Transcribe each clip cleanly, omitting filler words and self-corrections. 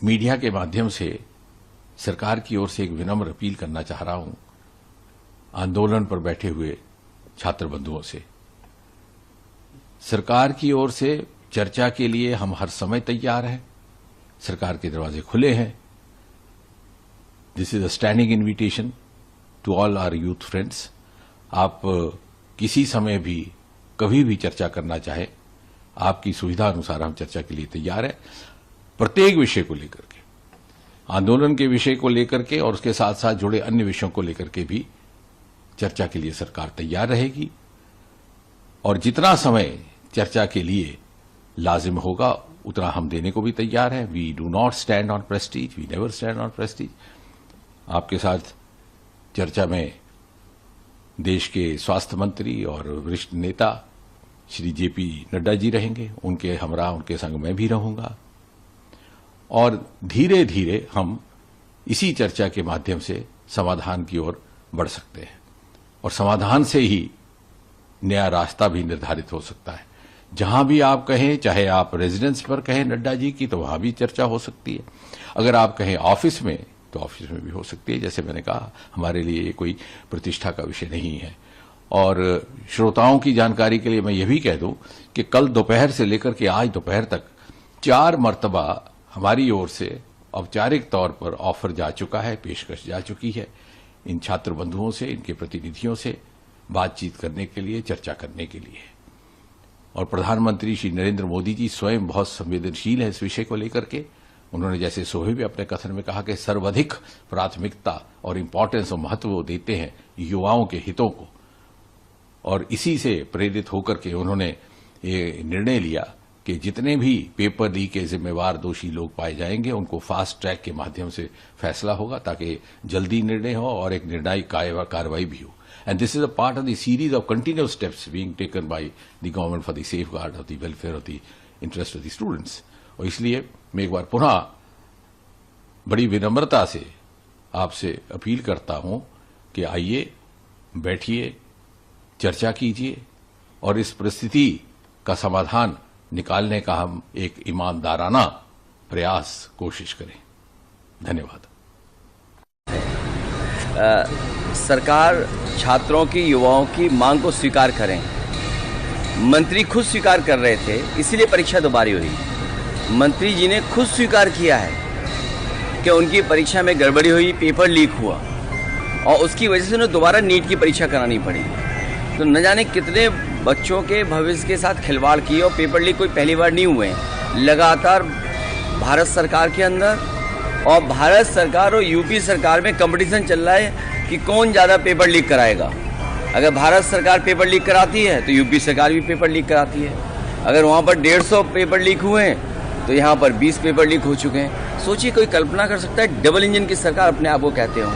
Media के माध्यम से सरकार की ओर से एक विनम्र अपील करना चाह रहा हूं आंदोलन पर बैठे हुए छात्र बंधुओं से। सरकार की ओर से चर्चा के लिए हम हर समय तैयार हैं। सरकार के दरवाजे खुले हैं। This is a standing invitation to all our youth friends. आप किसी समय भी कभी भी चर्चा करना चाहें, आपकी सुविधा अनुसार हम चर्चा के लिए तैयार हैं। प्रत्येक विषय को लेकर के, आंदोलन के विषय को लेकर के और उसके साथ साथ जुड़े अन्य विषयों को लेकर के भी चर्चा के लिए सरकार तैयार रहेगी। और जितना समय चर्चा के लिए लाजिम होगा उतना हम देने को भी तैयार हैं। We do not stand on prestige, we never stand on prestige. आपके साथ चर्चा में देश के स्वास्थ्य मंत्री और वरिष्ठ नेता श्री जेपी नड्डा जी रहेंगे। उनके हमरा उनके संग मैं भी रहूंगा और धीरे धीरे हम इसी चर्चा के माध्यम से समाधान की ओर बढ़ सकते हैं और समाधान से ही नया रास्ता भी निर्धारित हो सकता है। जहां भी आप कहें, चाहे आप रेजिडेंस पर कहें नड्डा जी की, तो वहां भी चर्चा हो सकती है। अगर आप कहें ऑफिस में, तो ऑफिस में भी हो सकती है। जैसे मैंने कहा, हमारे लिए ये कोई प्रतिष्ठा का विषय नहीं है। और श्रोताओं की जानकारी के लिए मैं ये भी कह दूं कि कल दोपहर से लेकर के आज दोपहर तक 4 मरतबा हमारी ओर से औपचारिक तौर पर ऑफर जा चुका है, पेशकश जा चुकी है इन छात्र बंधुओं से, इनके प्रतिनिधियों से बातचीत करने के लिए, चर्चा करने के लिए। और प्रधानमंत्री श्री नरेंद्र मोदी जी स्वयं बहुत संवेदनशील है इस विषय को लेकर के। उन्होंने जैसे सुबह भी अपने कथन में कहा कि सर्वाधिक प्राथमिकता और इंपॉर्टेंस और महत्व वो देते हैं युवाओं के हितों को। और इसी से प्रेरित होकर के उन्होंने ये निर्णय लिया कि जितने भी पेपर लीक के जिम्मेवार दोषी लोग पाए जाएंगे उनको फास्ट ट्रैक के माध्यम से फैसला होगा, ताकि जल्दी निर्णय हो और एक निर्णायक कार्रवाई भी हो। And this is a part of the series of continuous steps being taken by the government for the safeguard of the welfare of the interest of the students. और इसलिए मैं एक बार पुनः बड़ी विनम्रता से आपसे अपील करता हूं कि आइए, बैठिए, चर्चा कीजिए और इस परिस्थिति का समाधान निकालने का हम एक ईमानदाराना प्रयास कोशिश करें। धन्यवाद। सरकार छात्रों की, युवाओं की मांग को स्वीकार करें। मंत्री खुद स्वीकार कर रहे थे, इसीलिए परीक्षा दोबारा हुई। मंत्री जी ने खुद स्वीकार किया है कि उनकी परीक्षा में गड़बड़ी हुई, पेपर लीक हुआ और उसकी वजह से उन्हें दोबारा नीट की परीक्षा करानी पड़ी। तो न जाने कितने बच्चों के भविष्य के साथ खिलवाड़ किए और पेपर लीक कोई पहली बार नहीं हुए। लगातार भारत सरकार के अंदर और भारत सरकार और यूपी सरकार में कंपटीशन चल रहा है कि कौन ज़्यादा पेपर लीक कराएगा। अगर भारत सरकार पेपर लीक कराती है तो यूपी सरकार भी पेपर लीक कराती है। अगर वहाँ पर 150 पेपर लीक हुए हैं तो यहाँ पर 20 पेपर लीक हो चुके हैं। सोचिए, कोई कल्पना कर सकता है डबल इंजन की सरकार अपने आप को कहते हो,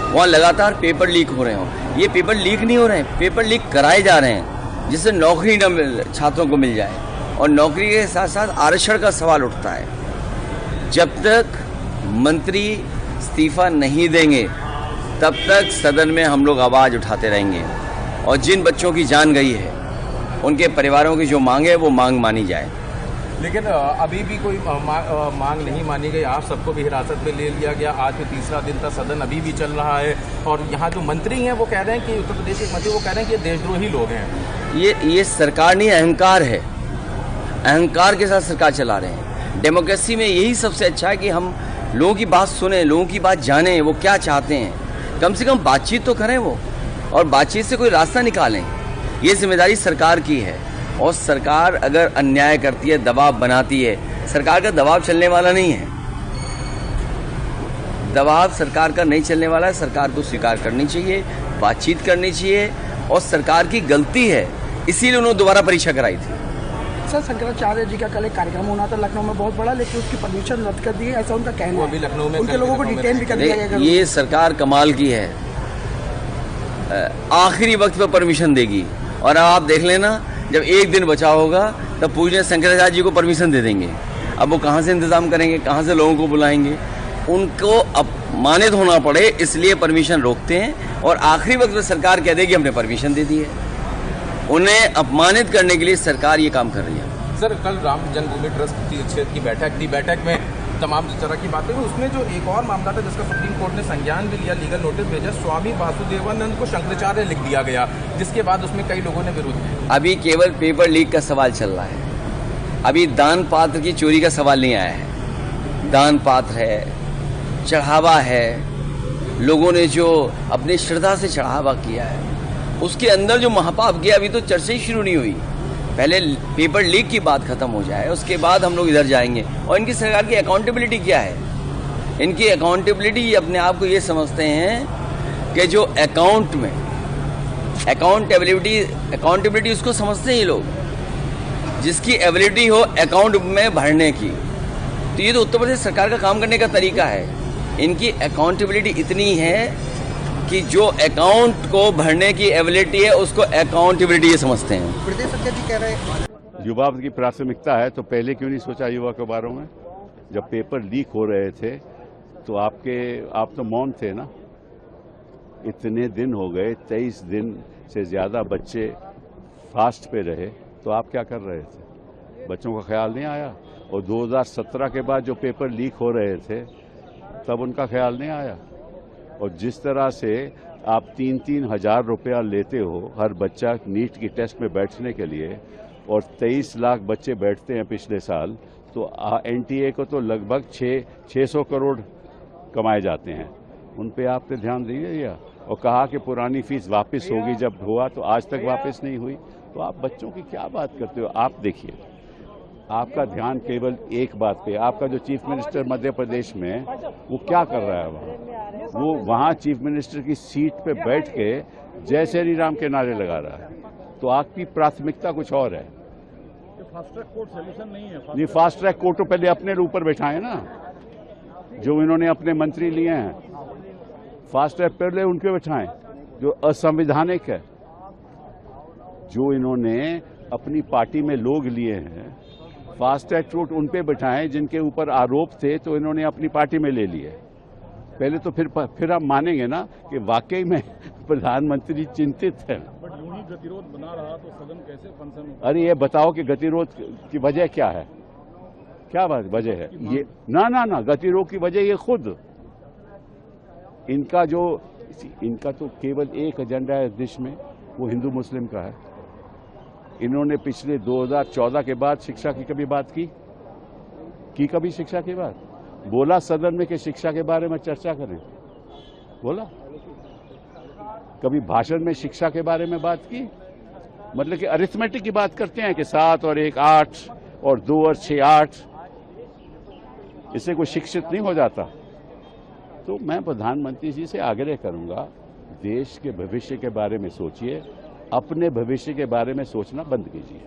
वहाँ लगातार पेपर लीक हो रहे हों। ये पेपर लीक नहीं हो रहे हैं, पेपर लीक कराए जा रहे हैं जिससे नौकरी न छात्रों को मिल जाए। और नौकरी के साथ साथ आरक्षण का सवाल उठता है। जब तक मंत्री इस्तीफा नहीं देंगे तब तक सदन में हम लोग आवाज़ उठाते रहेंगे और जिन बच्चों की जान गई है उनके परिवारों की जो मांग है वो मांग मानी जाए। लेकिन अभी भी कोई मांग नहीं मानी गई। आप सबको भी हिरासत में ले लिया गया। आज भी तीसरा दिन था, सदन अभी भी चल रहा है और यहाँ जो मंत्री हैं वो कह रहे हैं कि उत्तर प्रदेश के मंत्री वो कह रहे हैं कि ये देशद्रोही लोग हैं। ये सरकार नहीं, अहंकार है। अहंकार के साथ सरकार चला रहे हैं। डेमोक्रेसी में यही सबसे अच्छा है कि हम लोगों की बात सुने, लोगों की बात जाने, वो क्या चाहते हैं। कम से कम बातचीत तो करें वो, और बातचीत से कोई रास्ता निकालें। ये जिम्मेदारी सरकार की है। और सरकार अगर अन्याय करती है, दबाव बनाती है, सरकार का दबाव चलने वाला नहीं है। दबाव सरकार का नहीं चलने वाला है। सरकार को स्वीकार करनी चाहिए, बातचीत करनी चाहिए और सरकार की गलती है, इसीलिए उन्होंने दोबारा परीक्षा कराई थी। सर, शंकराचार्य जी का कल एक कार्यक्रम होना था लखनऊ में बहुत बड़ा, लेकिन उसकी परमिशन रद्द कर दी है, ऐसा उनका कहना है। अभी लखनऊ में उनके लोगों को डिटेन भी कर दिया गया। ये सरकार कमाल की है, आखिरी वक्त पर परमिशन देगी। और आप देख लेना, जब एक दिन बचा होगा तब पूजनीय शंकराचार्य जी को परमिशन दे देंगे। अब वो कहाँ से इंतजाम करेंगे, कहाँ से लोगों को बुलाएंगे। उनको अपमानित होना पड़े इसलिए परमिशन रोकते हैं और आखिरी वक्त में सरकार कह देगी हमने परमिशन दे दी है। उन्हें अपमानित करने के लिए सरकार ये काम कर रही है। सर, कल राम जन्मभूमि ट्रस्ट की बैठक थी। बैठक में तमाम तरह की बातें हुई। उसमें जो एक और मामला था जिसका सुप्रीम कोर्ट ने संज्ञान भी लिया, लीगल नोटिस भेजा, स्वामी वासुदेवानंद को शंकराचार्य लिख दिया गया, जिसके बाद उसमें कई लोगों ने विरोध किया। अभी केवल पेपर लीक का सवाल चल रहा है, अभी दान पात्र की चोरी का सवाल नहीं आया है। दान पात्र है, चढ़ावा है, लोगों ने जो अपनी श्रद्धा से चढ़ावा किया है, उसके अंदर जो महापाप किया, अभी तो चर्चा ही शुरू नहीं हुई। पहले पेपर लीक की बात खत्म हो जाए, उसके बाद हम लोग इधर जाएंगे। और इनकी सरकार की अकाउंटेबिलिटी क्या है? इनकी अकाउंटेबिलिटी अपने आप को ये समझते हैं कि जो अकाउंट में अकाउंटेबिलिटी उसको समझते हैं ये लोग, जिसकी एबिलिटी हो अकाउंट में भरने की। तो ये तो उत्तर प्रदेश सरकार का काम करने का तरीका है। इनकी अकाउंटेबिलिटी इतनी है कि जो अकाउंट को भरने की एबिलिटी है उसको अकाउंटेबिलिटी ये समझते हैं। प्रदेश अध्यक्ष जी कह रहे हैं युवा की प्राथमिकता है, तो पहले क्यों नहीं सोचा युवा के बारे में? जब पेपर लीक हो रहे थे तो आप तो मौन थे ना। इतने दिन हो गए, 23 दिन से ज्यादा बच्चे फास्ट पे रहे, तो आप क्या कर रहे थे? बच्चों का ख्याल नहीं आया। और 2017 के बाद जो पेपर लीक हो रहे थे तब उनका ख्याल नहीं आया। और जिस तरह से आप 3-3 हजार रुपया लेते हो हर बच्चा नीट की टेस्ट में बैठने के लिए, और 23 लाख बच्चे बैठते हैं पिछले साल, तो एनटीए को तो लगभग 600 करोड़ कमाए जाते हैं। उन पे आपने ध्यान दिया और कहा कि पुरानी फीस वापस होगी, जब हुआ तो आज तक वापस नहीं हुई। तो आप बच्चों की क्या बात करते हो? आप देखिए, आपका ध्यान केवल एक बात पे। आपका जो चीफ मिनिस्टर मध्य प्रदेश में, वो क्या कर रहा है वहाँ? वो वहाँ चीफ मिनिस्टर की सीट पे बैठ के जय श्री राम के नारे लगा रहा है। तो आपकी प्राथमिकता कुछ और है। फास्ट ट्रैक कोर्ट सोल्यूशन नहीं है। नहीं, फास्ट ट्रैक कोर्ट तो पहले अपने ऊपर बैठाए ना, जो इन्होंने अपने मंत्री लिए हैं। फास्ट ट्रैक पहले उनके बैठाएं जो असंवैधानिक है। जो इन्होंने अपनी पार्टी में लोग लिए हैं, फास्ट ट्रैक कोर्ट उन पे बैठाएं जिनके ऊपर आरोप थे, तो इन्होंने अपनी पार्टी में ले लिए पहले। तो फिर आप मानेंगे ना कि वाकई में प्रधानमंत्री चिंतित है। बट यूं ही गतिरोध बना रहा तो सदन कैसे फंक्शन होगा? अरे ये बताओ कि गतिरोध की वजह क्या है? क्या वजह है ये? ना गतिरोध की वजह ये खुद इनका तो केवल एक एजेंडा है देश में, वो हिंदू मुस्लिम का है। इन्होंने पिछले 2014 के बाद शिक्षा की कभी बात की कभी शिक्षा की बात? बोला सदन में कि शिक्षा के बारे में चर्चा करें? बोला? कभी भाषण में शिक्षा के बारे में बात की? मतलब कि अरिथमेटिक की बात करते हैं कि 7 और 1 8 और 2 और 6 8, इससे कोई शिक्षित नहीं हो जाता। तो मैं प्रधानमंत्री जी से आग्रह करूंगा, देश के भविष्य के बारे में सोचिए, अपने भविष्य के बारे में सोचना बंद कीजिए।